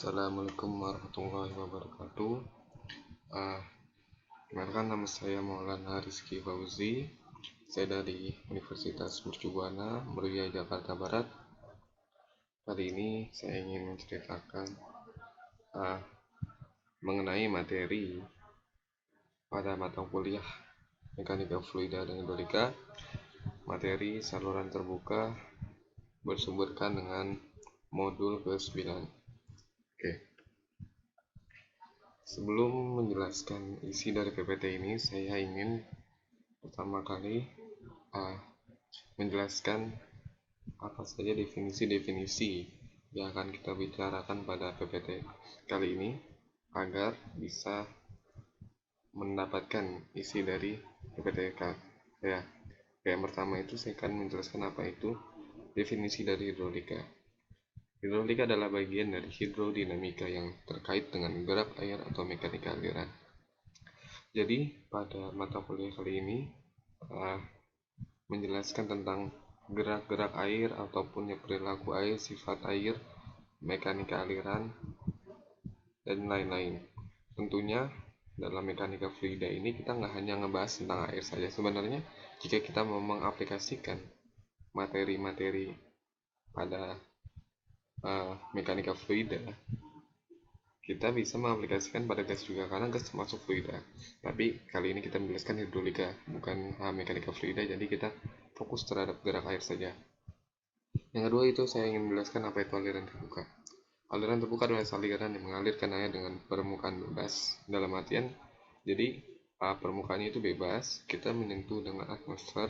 Assalamualaikum warahmatullahi wabarakatuh. Kenalkan, nama saya Maulana Rizky Fauzi. Saya dari Universitas Mercubuana, Meruya, Jakarta Barat. Kali ini saya ingin menceritakan mengenai materi pada mata kuliah Mekanika Fluida dan Hidrolika, materi saluran terbuka bersumberkan dengan modul ke-9. Oke. Sebelum menjelaskan isi dari PPT ini, saya ingin pertama kali menjelaskan apa saja definisi-definisi yang akan kita bicarakan pada PPT kali ini agar bisa mendapatkan isi dari PPT ya. Yang pertama itu saya akan menjelaskan apa itu definisi dari hidrolika. Hidrolika adalah bagian dari hidrodinamika yang terkait dengan gerak air atau mekanika aliran. Jadi pada mata kuliah kali ini menjelaskan tentang gerak-gerak air ataupun perilaku air, sifat air, mekanika aliran, dan lain-lain. Tentunya dalam mekanika fluida ini kita nggak hanya ngebahas tentang air saja. Sebenarnya jika kita mau mengaplikasikan materi-materi pada mekanika fluida, kita bisa mengaplikasikan pada gas juga karena gas termasuk fluida. Tapi kali ini kita menjelaskan hidrolika, bukan mekanika fluida, jadi kita fokus terhadap gerak air saja. Yang kedua itu saya ingin menjelaskan apa itu aliran terbuka. Aliran terbuka adalah aliran yang mengalirkan air dengan permukaan bebas. Dalam artian, jadi permukaannya itu bebas, kita menyentuh dengan atmosfer,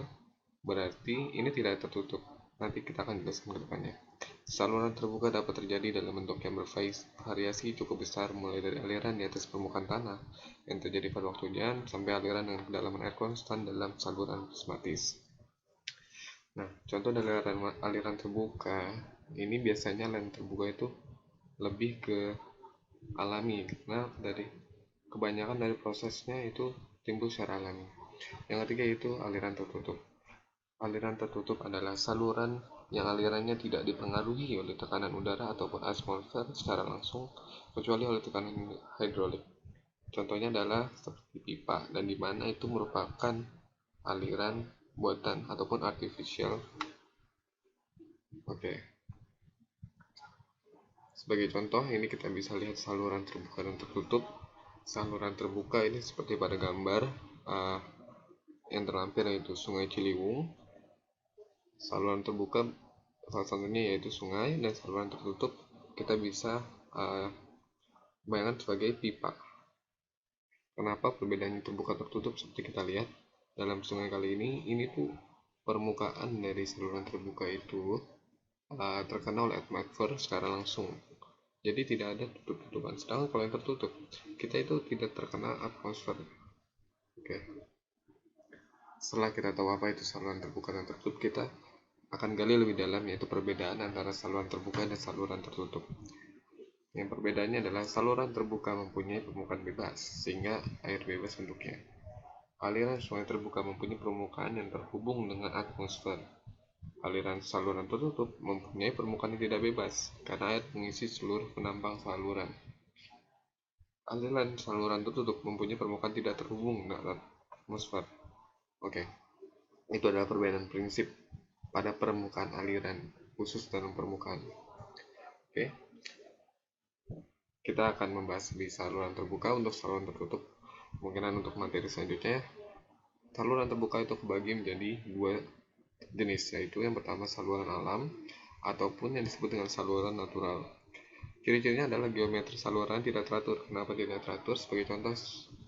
berarti ini tidak tertutup. Nanti kita akan jelaskan ke depannya. Saluran terbuka dapat terjadi dalam bentuk yang bervariasi cukup besar, mulai dari aliran di atas permukaan tanah yang terjadi pada waktu hujan sampai aliran dengan kedalaman air konstan dalam saluran prismatis. Nah, contoh dari aliran terbuka ini biasanya aliran terbuka itu lebih ke alami karena dari kebanyakan dari prosesnya itu timbul secara alami. Yang ketiga itu aliran tertutup. Aliran tertutup adalah saluran yang alirannya tidak dipengaruhi oleh tekanan udara ataupun atmosfer secara langsung, kecuali oleh tekanan hidrolik. Contohnya adalah seperti pipa, dan di mana itu merupakan aliran buatan ataupun artificial. Oke. Sebagai contoh, ini kita bisa lihat saluran terbuka dan tertutup. Saluran terbuka ini seperti pada gambar yang terlampir, yaitu Sungai Ciliwung. Saluran terbuka salah satunya yaitu sungai, dan saluran tertutup kita bisa bayangkan sebagai pipa. Kenapa perbedaannya terbuka tertutup? Seperti kita lihat dalam sungai kali ini tuh permukaan dari saluran terbuka itu terkena oleh atmosfer secara langsung, jadi tidak ada tutup-tutupan. Sedangkan kalau yang tertutup, kita itu tidak terkena atmosfer. Oke. Setelah kita tahu apa itu saluran terbuka dan tertutup, kita akan gali lebih dalam, yaitu perbedaan antara saluran terbuka dan saluran tertutup. Yang perbedaannya adalah saluran terbuka mempunyai permukaan bebas, sehingga air bebas bentuknya. Aliran sungai terbuka mempunyai permukaan yang terhubung dengan atmosfer. Aliran saluran tertutup mempunyai permukaan yang tidak bebas, karena air mengisi seluruh penampang saluran. Aliran saluran tertutup mempunyai permukaan tidak terhubung dengan atmosfer. Oke. Itu adalah perbedaan prinsip pada permukaan aliran khusus dalam permukaan. Oke. Kita akan membahas di saluran terbuka. Untuk saluran tertutup, kemungkinan untuk materi selanjutnya, saluran terbuka itu kebagi menjadi dua jenis, yaitu yang pertama saluran alam ataupun yang disebut dengan saluran natural. Ciri-cirinya adalah geometri saluran tidak teratur. Kenapa tidak teratur? Sebagai contoh,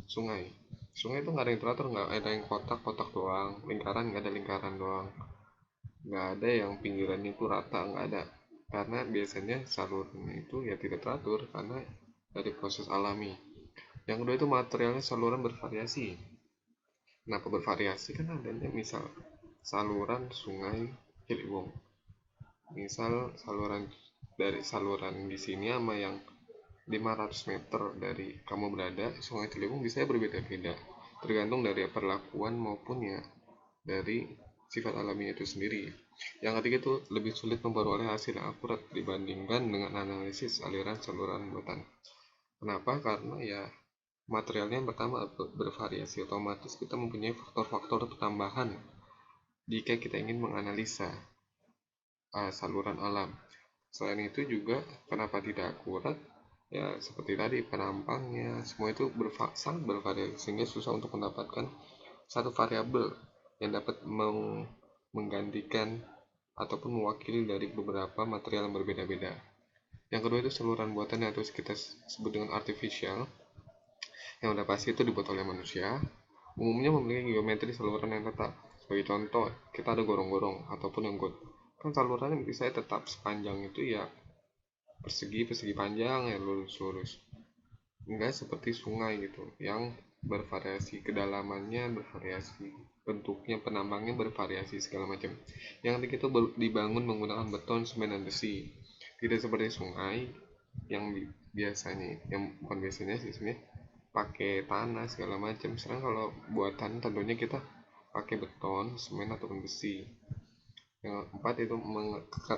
sungai itu nggak ada yang teratur, nggak ada yang kotak-kotak doang, lingkaran nggak ada lingkaran doang, nggak ada yang pinggirannya itu rata, nggak ada, karena biasanya saluran itu ya tidak teratur karena dari proses alami. Yang kedua itu materialnya saluran bervariasi. Kenapa bervariasi? Kan adanya misal saluran sungai Ciliwung, misal saluran di sini sama yang 500 meter dari kamu berada, sungai Ciliwung bisa berbeda-beda tergantung dari perlakuan maupun ya dari sifat alaminya itu sendiri. Yang ketiga itu lebih sulit memperoleh hasil yang akurat dibandingkan dengan analisis aliran saluran buatan. Kenapa? Karena ya materialnya yang pertama bervariasi, otomatis kita mempunyai faktor-faktor tambahan jika kita ingin menganalisa saluran alam. Selain itu juga kenapa tidak akurat? Ya seperti tadi penampangnya semua itu sangat bervariasi sehingga susah untuk mendapatkan satu variabel yang dapat menggantikan ataupun mewakili dari beberapa material yang berbeda-beda. Yang kedua itu saluran buatan yang harus kita sebut dengan artificial, yang udah pasti itu dibuat oleh manusia, umumnya memiliki geometri saluran yang tetap. Sebagai contoh, kita ada gorong-gorong ataupun yang kan salurannya bisa tetap sepanjang itu ya persegi panjang ya lurus-lurus. Enggak seperti sungai gitu yang bervariasi, kedalamannya bervariasi, bentuknya penambangnya bervariasi segala macam. Yang ketiga itu dibangun menggunakan beton, semen, dan besi. Tidak seperti sungai yang biasanya, yang bukan biasanya sih sebenarnya pakai tanah segala macam. Sekarang kalau buatan tentunya kita pakai beton, semen, ataupun besi. Yang keempat itu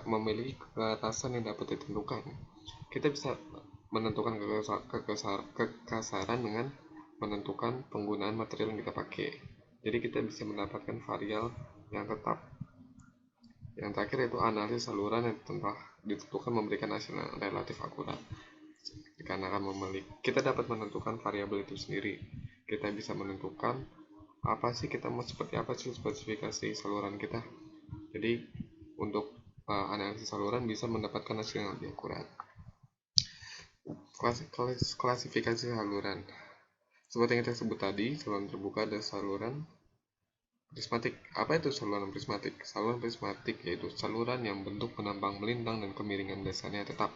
memiliki keatasan yang dapat ditentukan. Kita bisa menentukan kekasaran dengan menentukan penggunaan material yang kita pakai. Jadi kita bisa mendapatkan variabel yang tetap. Yang terakhir itu analisis saluran yang telah ditentukan memberikan hasil yang relatif akurat. Dikarenakan kita dapat menentukan variabel itu sendiri. Kita bisa menentukan apa sih kita mau seperti apa sih spesifikasi saluran kita. Jadi untuk analisis saluran bisa mendapatkan hasil yang lebih akurat. Klasifikasi saluran. Seperti yang kita sebut tadi, saluran terbuka dan saluran prismatik. Apa itu saluran prismatik? Saluran prismatik yaitu saluran yang bentuk penambang melintang dan kemiringan dasarnya tetap.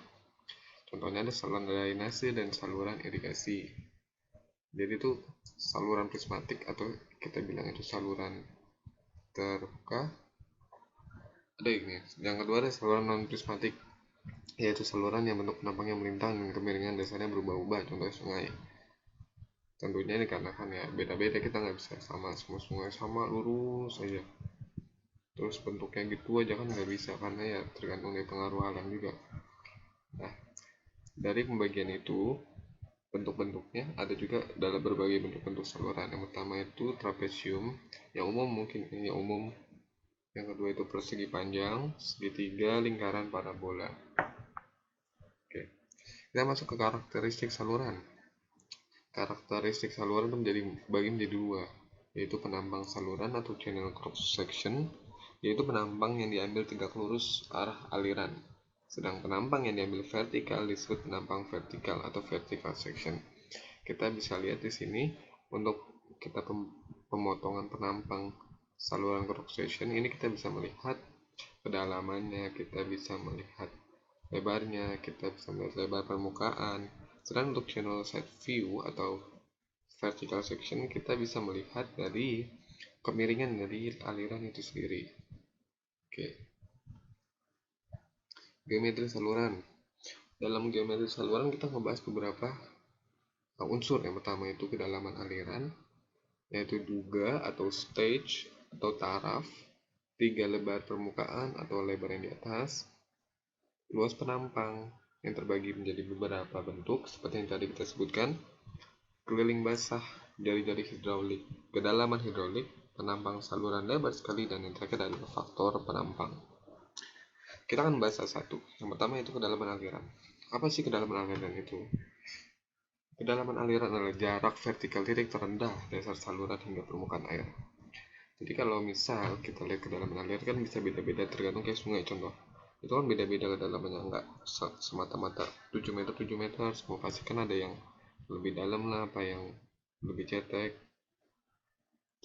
Contohnya ada saluran drainase dan saluran irigasi. Jadi itu saluran prismatik atau kita bilang itu saluran terbuka. Ada ini. Yang kedua ada saluran non prismatik, yaitu saluran yang bentuk penambangnya melintang dan kemiringan dasarnya berubah-ubah, contohnya sungai. Tentunya ini karena kan ya beda-beda, kita nggak bisa sama semua sungai sama lurus saja. Terus bentuknya gitu aja kan nggak bisa, karena ya tergantung dari pengaruh alam juga. Nah, dari pembagian itu bentuk-bentuknya ada juga dalam berbagai bentuk-bentuk saluran. Yang pertama itu trapesium, yang umum mungkin yang umum. Yang kedua itu persegi panjang, segitiga, lingkaran, parabola. Oke, kita masuk ke karakteristik saluran. Karakteristik saluran bagi menjadi dua, yaitu penambang saluran atau channel cross section, yaitu penambang yang diambil tegak lurus arah aliran. Sedang penambang yang diambil vertikal disebut penambang vertikal atau vertical section. Kita bisa lihat di sini untuk kita pemotongan penambang saluran cross section ini kita bisa melihat kedalamannya, kita bisa melihat lebarnya, kita bisa melihat lebar permukaan. Sedangkan untuk channel side view atau vertical section kita bisa melihat dari kemiringan dari aliran itu sendiri. Oke. Geometri saluran. Dalam geometri saluran kita membahas beberapa unsur. Yang pertama itu kedalaman aliran, yaitu duga atau stage atau taraf, 3 lebar permukaan atau lebar yang di atas, luas penampang yang terbagi menjadi beberapa bentuk seperti yang tadi kita sebutkan, keliling basah, jari-jari hidrolik, kedalaman hidrolik, penampang saluran lebar sekali, dan yang terakhir adalah faktor penampang. Kita akan bahas satu. Yang pertama itu kedalaman aliran. Apa sih kedalaman aliran itu? Kedalaman aliran adalah jarak vertikal titik terendah dasar saluran hingga permukaan air. Jadi kalau misal kita lihat kedalaman aliran kan bisa beda-beda tergantung kayak sungai contoh. Itu kan beda-beda kedalamannya, nggak semata-mata 7 meter semua, pasti kan ada yang lebih dalam lah, apa yang lebih cetek.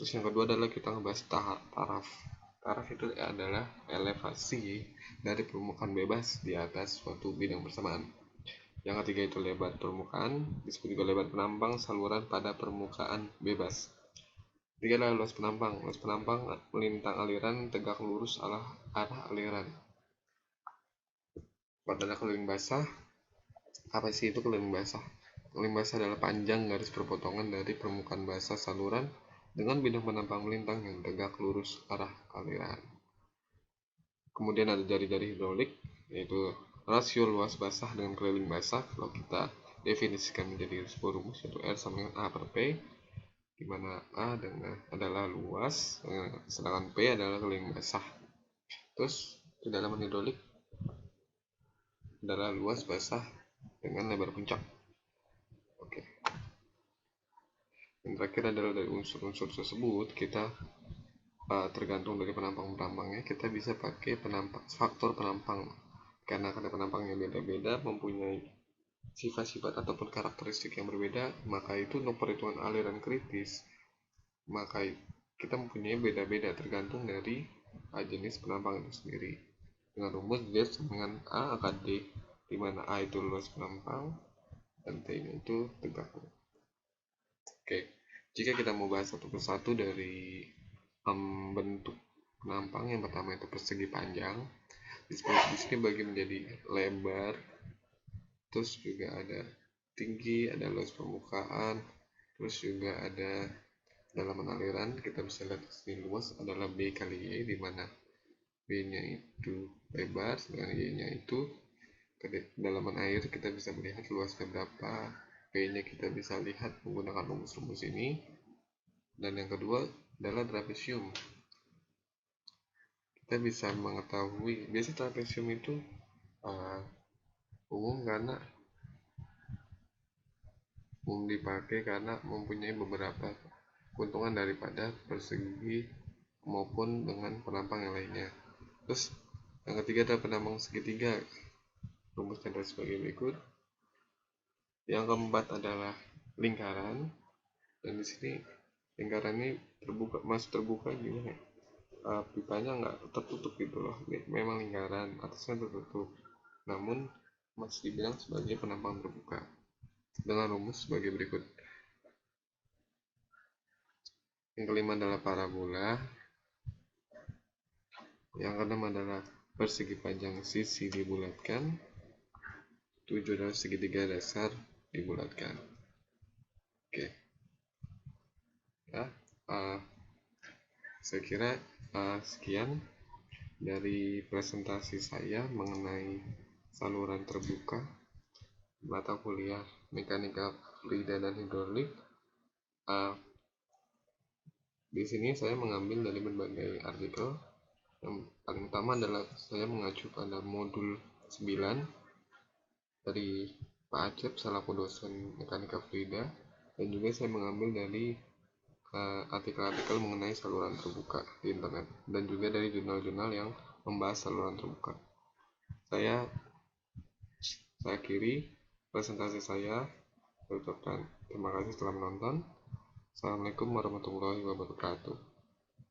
Terus yang kedua adalah kita ngebahas taraf. Taraf itu adalah elevasi dari permukaan bebas di atas suatu bidang bersamaan. Yang ketiga itu lebar permukaan, disebut juga lebar penambang saluran pada permukaan bebas. Ketiga adalah luas penampang. Luas penampang melintang aliran tegak lurus arah aliran. Pada keliling basah, apa sih itu keliling basah? Keliling basah adalah panjang garis perpotongan dari permukaan basah saluran dengan bidang penampang melintang yang tegak lurus arah aliran. Kemudian ada jari-jari hidrolik, yaitu rasio luas basah dengan keliling basah. Kalau kita definisikan menjadi sebuah rumus, yaitu R sama dengan A per P, di mana A adalah luas, sedangkan P adalah keliling basah. Terus kedalaman hidrolik adalah luas basah dengan lebar puncak. Oke. Yang terakhir adalah dari unsur-unsur tersebut kita tergantung dari penampang-penampangnya, kita bisa pakai faktor penampang, karena penampangnya beda-beda, mempunyai sifat-sifat ataupun karakteristik yang berbeda, maka itu untuk perhitungan aliran kritis, maka kita mempunyai beda-beda tergantung dari jenis penampang itu sendiri. Dengan rumus Z dengan A akan D, di mana A itu luas penampang dan T itu tegak. Oke, jika kita mau bahas satu persatu dari bentuk penampang, yang pertama itu persegi panjang. Di sini bagi menjadi lebar, terus juga ada tinggi, ada luas permukaan, terus juga ada dalaman aliran. Kita bisa lihat di sini luas adalah B kali Y, di mana B-nya itu lebar, sedangkan Y-nya itu kedalaman air. Kita bisa melihat luasnya berapa, P-nya kita bisa lihat menggunakan rumus-rumus ini. Dan yang kedua adalah trapesium. Kita bisa mengetahui, biasanya trapesium itu umum dipakai karena mempunyai beberapa keuntungan daripada persegi maupun dengan penampang yang lainnya. Terus yang ketiga adalah penampang segitiga. Rumusnya adalah sebagai berikut. Yang keempat adalah lingkaran, dan di sini lingkaran ini terbuka, masih terbuka gimana ya? Pipanya nggak tertutup gitu loh, memang lingkaran, atasnya tertutup, namun masih dibilang sebagai penampang terbuka, dengan rumus sebagai berikut. Yang kelima adalah parabola. Yang keenam adalah persegi panjang sisi dibulatkan. 7 adalah segitiga dasar dibulatkan. Oke, ya, saya kira sekian dari presentasi saya mengenai saluran terbuka mata kuliah mekanika fluida dan hidrolik. Di sini saya mengambil dari berbagai artikel. Yang paling utama adalah saya mengacu pada modul 9 dari Pak Acep selaku dosen mekanika fluida, dan juga saya mengambil dari artikel-artikel mengenai saluran terbuka di internet, dan juga dari jurnal-jurnal yang membahas saluran terbuka. Saya akhiri presentasi saya. Saya ucapkan terima kasih telah menonton. Assalamualaikum warahmatullahi wabarakatuh.